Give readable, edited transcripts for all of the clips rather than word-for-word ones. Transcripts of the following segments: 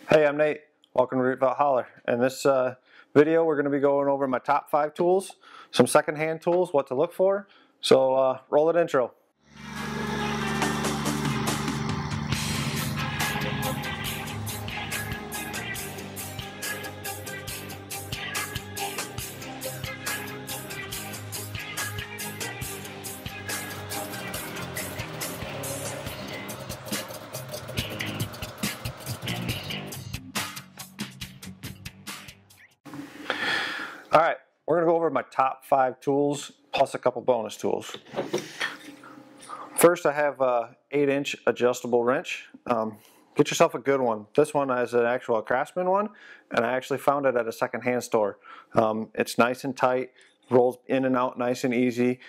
Hey, I'm Nate. Welcome to Rietveld Holler. In this video, we're going to be going over my top 5 tools, some secondhand tools, what to look for. So roll it intro. Alright, we're going to go over my top 5 tools plus a couple bonus tools. First, I have a 8-inch adjustable wrench. Get yourself a good one. This one is an actual Craftsman one, and I actually found it at a secondhand store. It's nice and tight, rolls in and out nice and easy.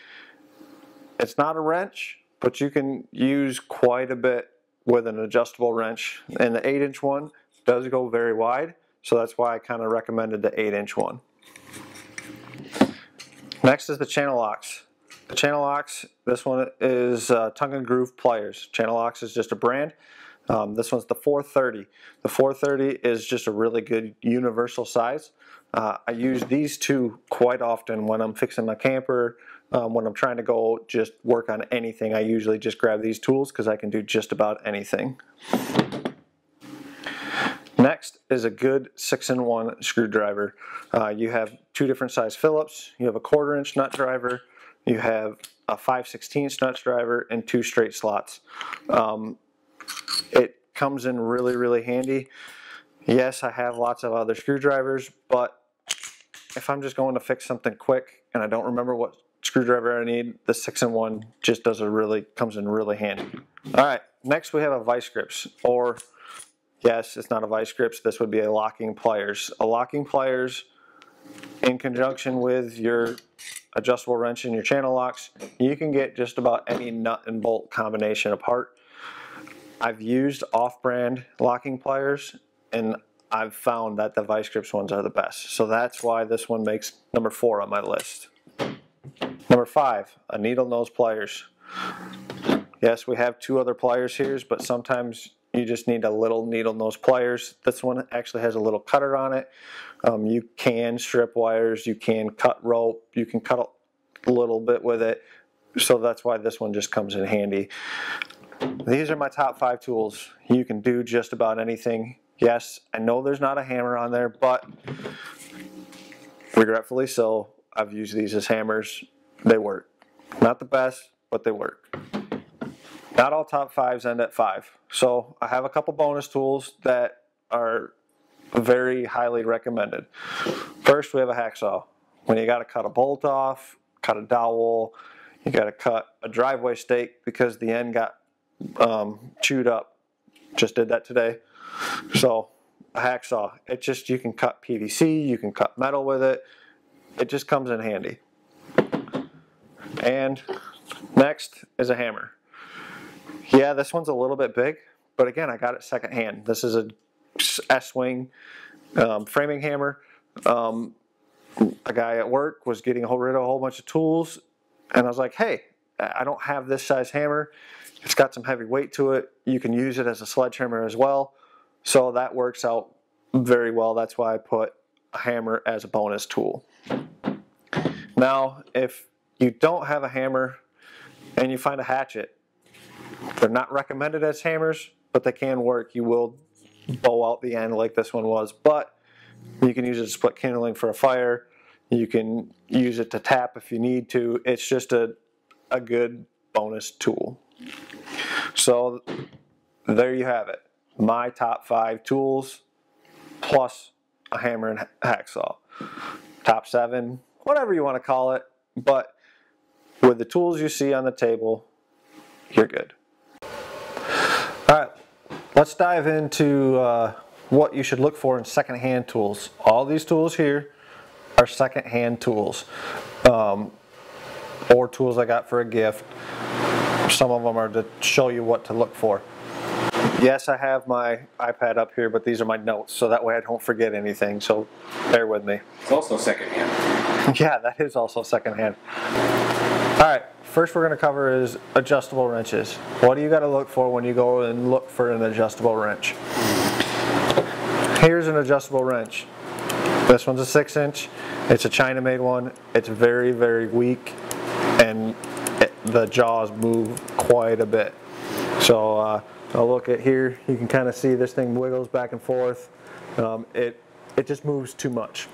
It's not a wrench, but you can use quite a bit with an adjustable wrench. And the 8-inch one does go very wide, so that's why I kind of recommended the 8-inch one. Next is the channel locks. The channel locks, this one is tongue and groove pliers. Channel locks is just a brand. This one's the 430. The 430 is just a really good universal size. I use these two quite often when I'm fixing my camper, when I'm trying to go just work on anything. I usually just grab these tools because I can do just about anything. Next is a good 6-in-1 screwdriver. You have 2 different size Phillips, you have a 1/4-inch nut driver, you have a 5/16 nut driver, and 2 straight slots. It comes in really handy. Yes, I have lots of other screwdrivers, but if I'm just going to fix something quick and I don't remember what screwdriver I need, the 6-in-1 just comes in really handy. Alright, next we have a Vise Grips, or yes, it's not a Vise Grips, this would be a locking pliers. A locking pliers in conjunction with your adjustable wrench and your channel locks, you can get just about any nut and bolt combination apart. I've used off-brand locking pliers and I've found that the Vise Grips ones are the best. So that's why this one makes number 4 on my list. Number 5, a needle nose pliers. Yes, we have 2 other pliers here, but sometimes you just need a little needle nose pliers. This one actually has a little cutter on it. You can strip wires, you can cut rope, you can cut a little bit with it. So that's why this one just comes in handy. These are my top 5 tools. You can do just about anything. Yes, I know there's not a hammer on there, but regretfully so, I've used these as hammers. They work. Not the best, but they work. Not all top 5s end at 5. So I have a couple bonus tools that are very highly recommended. First, we have a hacksaw. When you got to cut a bolt off, cut a dowel, you got to cut a driveway stake because the end got chewed up. Just did that today. So a hacksaw, you can cut PVC, you can cut metal with it. It just comes in handy. And next is a hammer. Yeah, this one's a little bit big, but again, I got it secondhand. This is a Estwing framing hammer. A guy at work was getting rid of a whole bunch of tools, and I was like, hey, I don't have this size hammer. It's got some heavy weight to it. You can use it as a sledgehammer as well. So that works out very well. That's why I put a hammer as a bonus tool. Now, if you don't have a hammer and you find a hatchet, they're not recommended as hammers, but they can work. You will bow out the end like this one was, but you can use it to split kindling for a fire. You can use it to tap if you need to. It's just a good bonus tool. So there you have it. My top 5 tools plus a hammer and hacksaw. Top 7, whatever you want to call it, but with the tools you see on the table, you're good. Alright, let's dive into what you should look for in secondhand tools. All these tools here are secondhand tools, or tools I got for a gift. Some of them are to show you what to look for. Yes, I have my iPad up here, but these are my notes, so that way I don't forget anything, so bear with me. It's also secondhand. Yeah, that is also secondhand. Alright, first we're going to cover is adjustable wrenches. What do you got to look for when you go and look for an adjustable wrench? Here's an adjustable wrench. This one's a 6-inch. It's a China-made one. It's very, very weak, and the jaws move quite a bit. So I'll look at here. You can kind of see this thing wiggles back and forth. It just moves too much.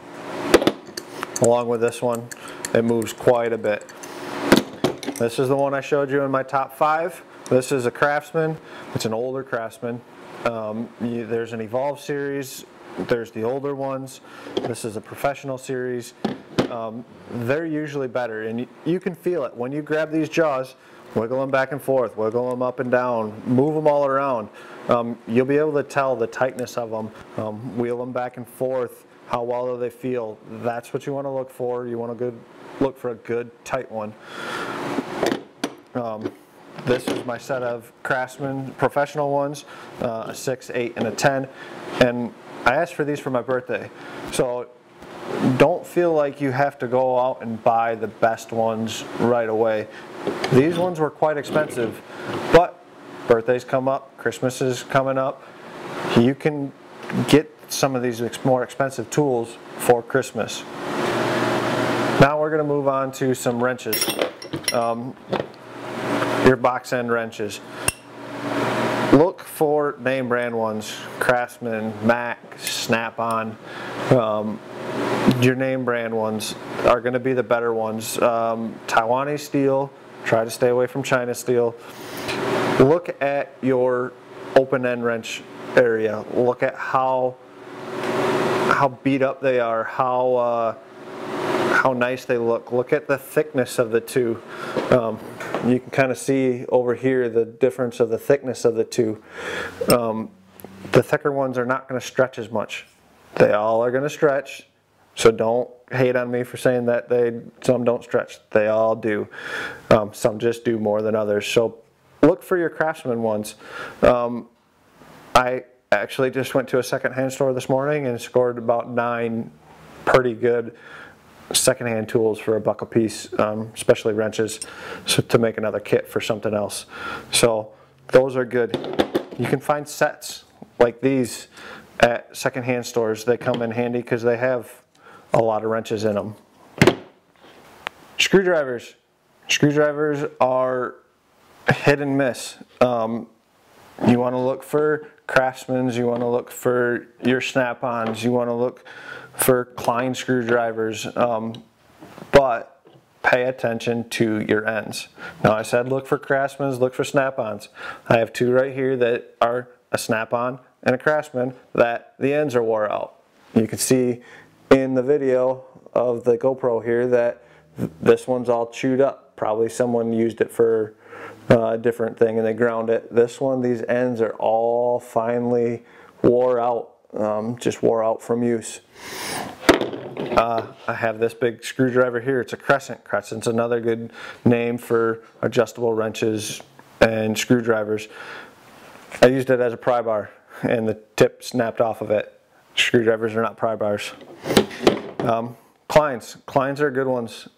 Along with this one, it moves quite a bit. This is the one I showed you in my top 5. This is a Craftsman. It's an older Craftsman. There's an Evolve series. There's the older ones. This is a professional series. They're usually better, and you can feel it when you grab these jaws. Wiggle them back and forth, wiggle them up and down, move them all around. You'll be able to tell the tightness of them. Wheel them back and forth. How well do they feel? That's what you want to look for. You want to look for a good tight one. This is my set of Craftsman professional ones, a 6, 8, and a 10. And I asked for these for my birthday. So don't feel like you have to go out and buy the best ones right away. These ones were quite expensive, but birthdays come up, Christmas is coming up. You can get some of these more expensive tools for Christmas. Now we're going to move on to some wrenches. Your box end wrenches. Look for name brand ones, Craftsman, Mac, Snap-on. Your name brand ones are going to be the better ones. Taiwanese steel, try to stay away from China steel. Look at your open end wrench area. Look at how beat up they are, how nice they look. Look at the thickness of the two. You can kind of see over here the difference of the thickness of the two. The thicker ones are not going to stretch as much. They all are going to stretch, so don't hate on me for saying that some don't stretch. They all do. Some just do more than others. So look for your Craftsman ones. I actually just went to a secondhand store this morning and scored about 9 pretty good secondhand tools for $1 a piece, especially wrenches, so to make another kit for something else. So those are good. You can find sets like these at secondhand stores. They come in handy because they have a lot of wrenches in them. Screwdrivers. Screwdrivers are hit and miss. You want to look for Craftsmans, you want to look for your Snap-ons, you want to look for Klein Screwdrivers, but pay attention to your ends. Now I said look for Craftsmans, look for Snap-ons. I have 2 right here that are a Snap-on and a Craftsman that the ends are wore out. You can see in the video of the GoPro here that this one's all chewed up. Probably someone used it for a different thing and they ground it. This one, these ends are all finely wore out, just wore out from use. I have this big screwdriver here. It's a Crescent. Crescent's another good name for adjustable wrenches and screwdrivers. I used it as a pry bar and the tip snapped off of it. Screwdrivers are not pry bars. Kleins. Kleins are good ones,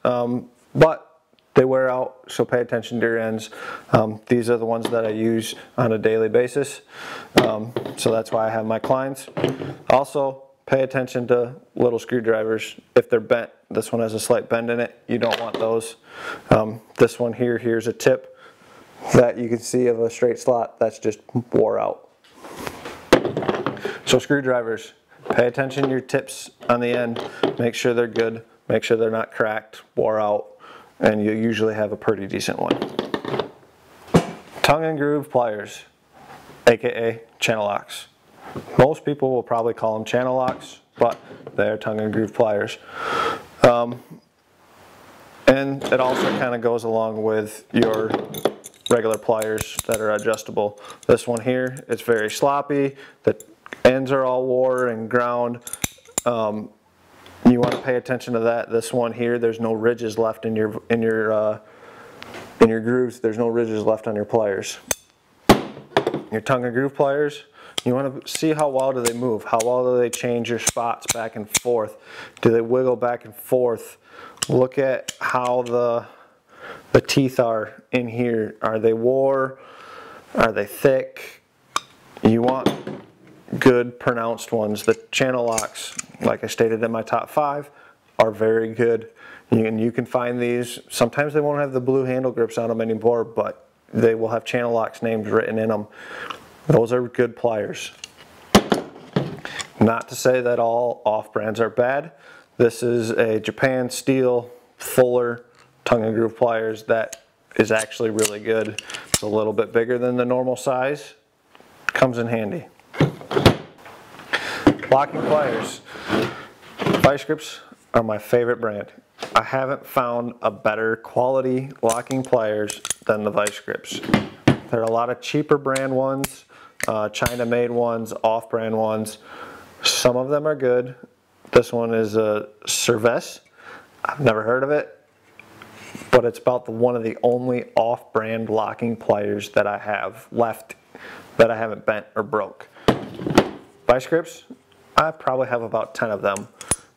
but they wear out, so pay attention to your ends. These are the ones that I use on a daily basis, so that's why I have my Kleins. Also, pay attention to little screwdrivers. If they're bent, this one has a slight bend in it, you don't want those. This one here, here's a tip that you can see of a straight slot that's just wore out. So screwdrivers, pay attention to your tips on the end. Make sure they're good, make sure they're not cracked, wore out, and you usually have a pretty decent one. Tongue and groove pliers, aka channel locks. Most people will probably call them channel locks, but they're tongue and groove pliers. And it also kind of goes along with your regular pliers that are adjustable. This one here, it's very sloppy. The ends are all wore and ground. You want to pay attention to that. This one here, there's no ridges left in your grooves. There's no ridges left on your pliers. Your tongue and groove pliers, you want to see how well do they move. How well do they change your spots back and forth? Do they wiggle back and forth? Look at how the teeth are in here. Are they wore? Are they thick? You want good pronounced ones. The channel locks, like I stated in my top 5, are very good. And you can find these. Sometimes they won't have the blue handle grips on them anymore, but they will have channel locks names written in them. Those are good pliers. Not to say that all off brands are bad. This is a Japan steel Fuller tongue and groove pliers that is actually really good. It's a little bit bigger than the normal size. Comes in handy. Locking pliers. Vise Grips are my favorite brand. I haven't found a better quality locking pliers than the Vise Grips. There are a lot of cheaper brand ones, China made ones, off brand ones. Some of them are good. This one is a Cervez. I've never heard of it, but it's about one of the only off brand locking pliers that I have left that I haven't bent or broke. Vise Grips, I probably have about 10 of them,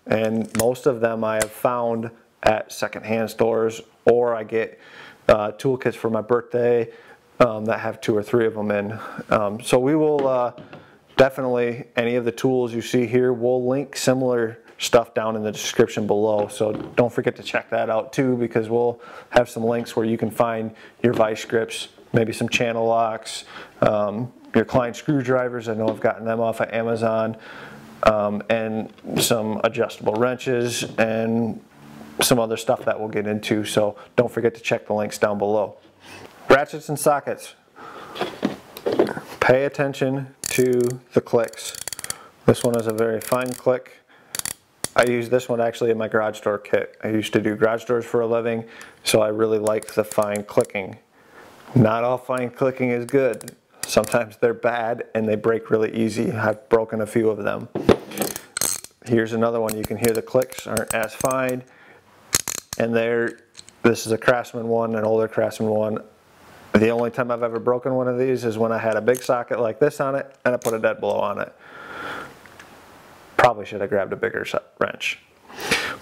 and most of them I have found at secondhand stores, or I get toolkits for my birthday that have 2 or 3 of them in. So we will definitely, any of the tools you see here, we'll link similar stuff down in the description below, so don't forget to check that out too, because we'll have some links where you can find your Vise Grips, maybe some channel locks, your Klein Screwdrivers. I know I've gotten them off of Amazon, and some adjustable wrenches and some other stuff that we'll get into, so don't forget to check the links down below. Ratchets and sockets. Pay attention to the clicks. This one is a very fine click. I use this one actually in my garage door kit. I used to do garage doors for a living, so I really like the fine clicking. Not all fine clicking is good. Sometimes they're bad and they break really easy. I've broken a few of them. Here's another one. You can hear the clicks aren't as fine. And this is a Craftsman one, an older Craftsman one. The only time I've ever broken one of these is when I had a big socket like this on it and I put a dead blow on it. Probably should have grabbed a bigger wrench.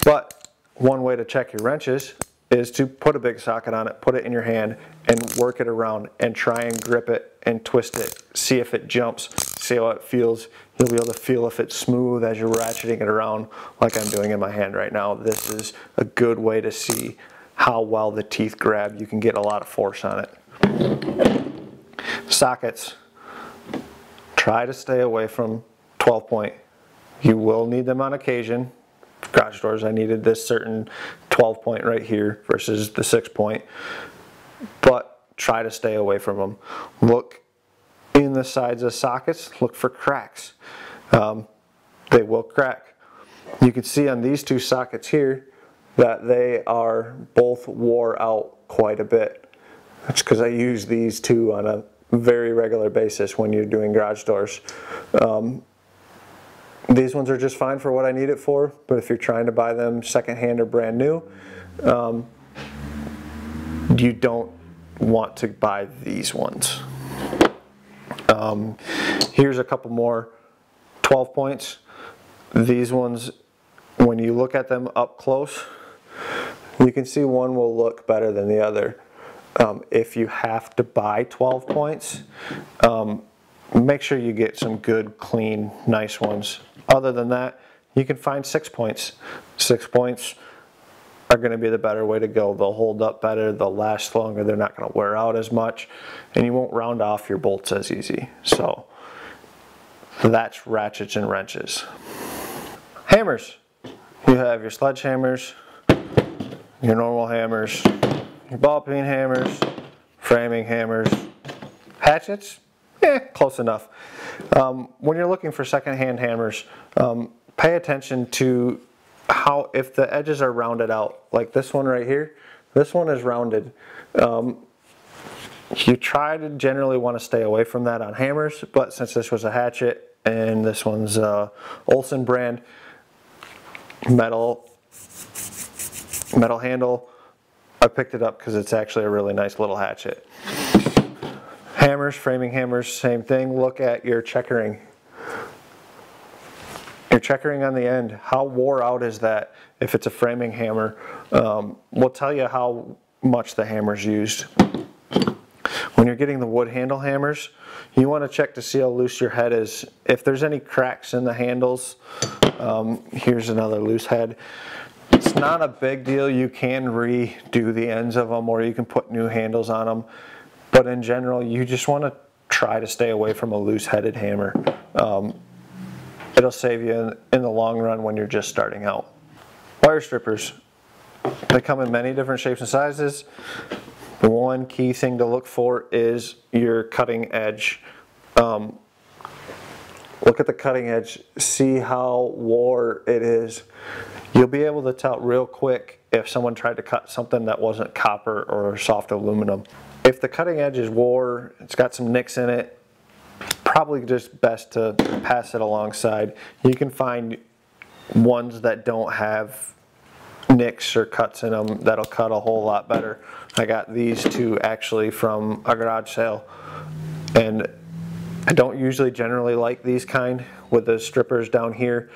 But one way to check your wrenches is to put a big socket on it, put it in your hand, and work it around and try and grip it and twist it. See if it jumps, see how it feels. You'll be able to feel if it's smooth as you're ratcheting it around like I'm doing in my hand right now. This is a good way to see how well the teeth grab. You can get a lot of force on it. Sockets. Try to stay away from 12 point. You will need them on occasion. Garage doors, I needed this certain 12 point right here versus the 6 point. But try to stay away from them. Look in the sides of sockets, look for cracks. They will crack. You can see on these 2 sockets here that they are both wore out quite a bit. That's because I use these 2 on a very regular basis when you're doing garage doors. These ones are just fine for what I need it for, but if you're trying to buy them secondhand or brand new, you don't want to buy these ones. Here's a couple more 12 points. These ones, when you look at them up close, you can see one will look better than the other. If you have to buy 12 points, make sure you get some good, clean, nice ones. Other than that, you can find 6 points. 6 points are going to be the better way to go. They'll hold up better, they'll last longer, they're not going to wear out as much, and you won't round off your bolts as easy. So that's ratchets and wrenches. Hammers. You have your sledgehammers, your normal hammers, your ball peen hammers, framing hammers, hatchets. Close enough. When you're looking for secondhand hammers, pay attention to how, if the edges are rounded out, like this one right here, this one is rounded. You try to generally want to stay away from that on hammers, but since this was a hatchet and this one's Olsen brand, metal handle, I picked it up because it's actually a really nice little hatchet. Hammers, framing hammers, same thing. Look at your checkering. Your checkering on the end, how wore out is that? If it's a framing hammer, will tell you how much the hammer's used. When when you're getting the wood handle hammers, you want to check to see how loose your head is. If there's any cracks in the handles, here's another loose head. It's not a big deal. You can redo the ends of them, or you can put new handles on them. But in general, you just want to try to stay away from a loose-headed hammer. It'll save you in the long run when you're just starting out. Wire strippers. They come in many different shapes and sizes. The one key thing to look for is your cutting edge. Look at the cutting edge, see how wore it is. You'll be able to tell real quick if someone tried to cut something that wasn't copper or soft aluminum. If the cutting edge is wore, it's got some nicks in it, probably just best to pass it alongside. You can find ones that don't have nicks or cuts in them that'll cut a whole lot better. I got these two actually from a garage sale, and I don't usually generally like these kind with the strippers down here.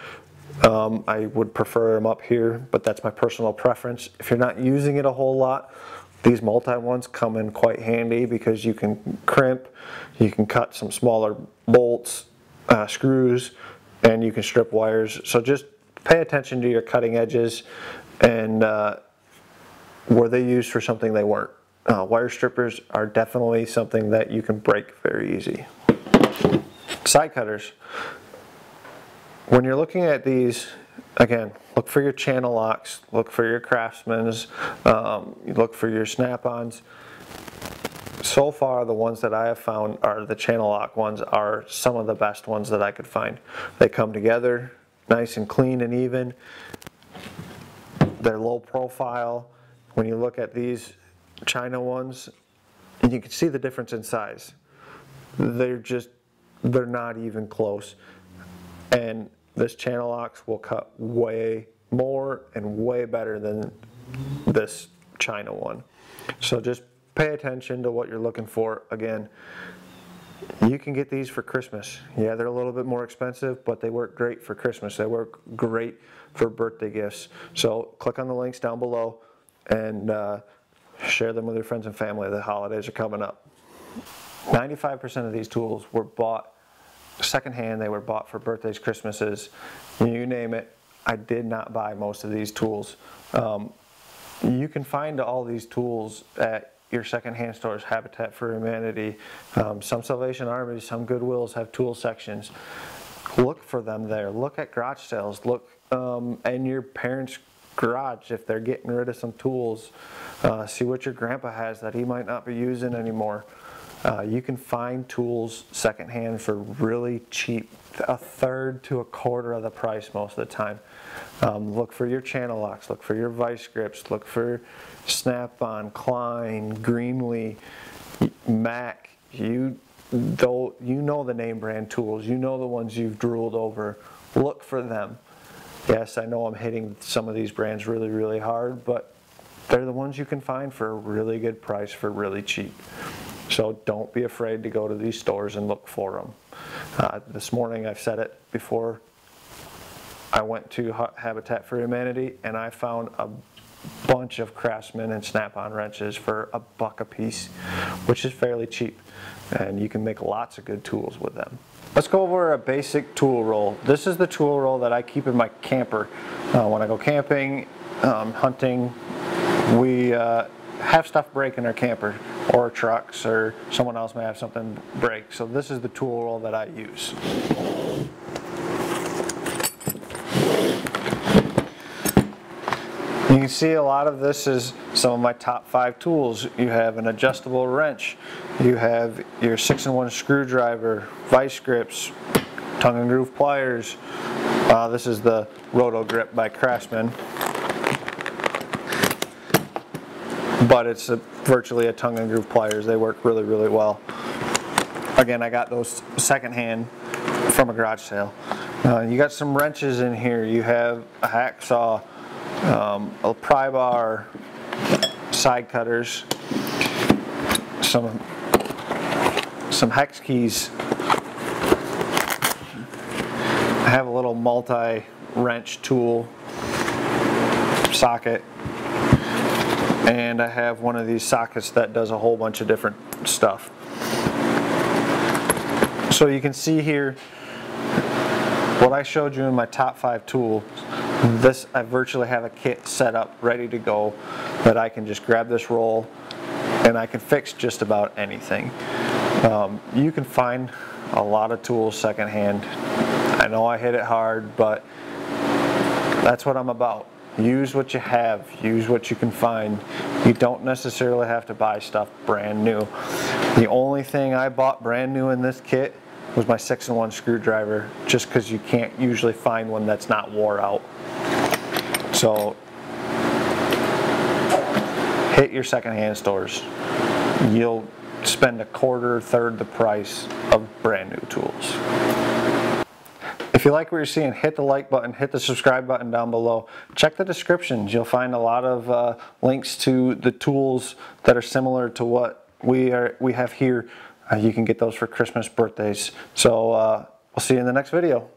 I would prefer them up here, but that's my personal preference. If you're not using it a whole lot, these multi ones come in quite handy because you can crimp, you can cut some smaller bolts, screws, and you can strip wires. So just pay attention to your cutting edges and were they used for something they weren't. Wire strippers are definitely something that you can break very easy. Side cutters. When you're looking at these, again, look for your channel locks, look for your Craftsmans, look for your snap-ons. So far, the ones that I have found are the channel lock ones are some of the best ones that I could find. They come together nice and clean and even. They're low profile. When you look at these China ones, and you can see the difference in size. They're not even close. And this channel locks will cut way more and way better than this China one. So just pay attention to what you're looking for. Again, you can get these for Christmas. Yeah, they're a little bit more expensive, but they work great for Christmas. They work great for birthday gifts. So click on the links down below and share them with your friends and family. The holidays are coming up. 95% of these tools were bought secondhand. They were bought for birthdays, Christmases, you name it. I did not buy most of these tools. You can find all these tools at your secondhand stores, Habitat for Humanity, some Salvation Armies, some Goodwills have tool sections. Look for them there. Look at garage sales. Look in your parents' garage if they're getting rid of some tools. See what your grandpa has that he might not be using anymore. You can find tools secondhand for really cheap, a third to a quarter of the price most of the time. Look for your channel locks, look for your Vise Grips, look for Snap-on, Klein, Greenlee, Mac. You know the name brand tools, you know the ones you've drooled over. Look for them. Yes, I know I'm hitting some of these brands really, really hard, but they're the ones you can find for a really good price for really cheap. So don't be afraid to go to these stores and look for them. This morning, I've said it before, I went to Habitat for Humanity and I found a bunch of Craftsman and Snap-on wrenches for $1 a piece, which is fairly cheap. And you can make lots of good tools with them. Let's go over a basic tool roll. This is the tool roll that I keep in my camper. When I go camping, hunting, we have stuff break in our camper, or trucks, or someone else may have something break. So this is the tool roll that I use. You can see a lot of this is some of my top 5 tools. You have an adjustable wrench, you have your 6-in-1 screwdriver, Vise Grips, tongue and groove pliers. This is the Roto Grip by Craftsman, but it's virtually a tongue and groove pliers. They work really, really well. Again, I got those secondhand from a garage sale. You got some wrenches in here. You have a hacksaw, a pry bar, side cutters, some hex keys. I have a little multi-wrench tool socket, and I have one of these sockets that does a whole bunch of different stuff. So you can see here what I showed you in my top 5 tools. This, I virtually have a kit set up ready to go that I can just grab this roll and I can fix just about anything. You can find a lot of tools secondhand. I know I hit it hard, but that's what I'm about. Use what you have, use what you can find. You don't necessarily have to buy stuff brand new. The only thing I bought brand new in this kit was my 6-in-1 screwdriver, just because you can't usually find one that's not wore out. So hit your secondhand stores. You'll spend a quarter, third the price of brand new tools. If you like what you're seeing, hit the like button, hit the subscribe button down below. Check the descriptions. You'll find a lot of links to the tools that are similar to what we have here. You can get those for Christmas, birthdays. So we'll see you in the next video.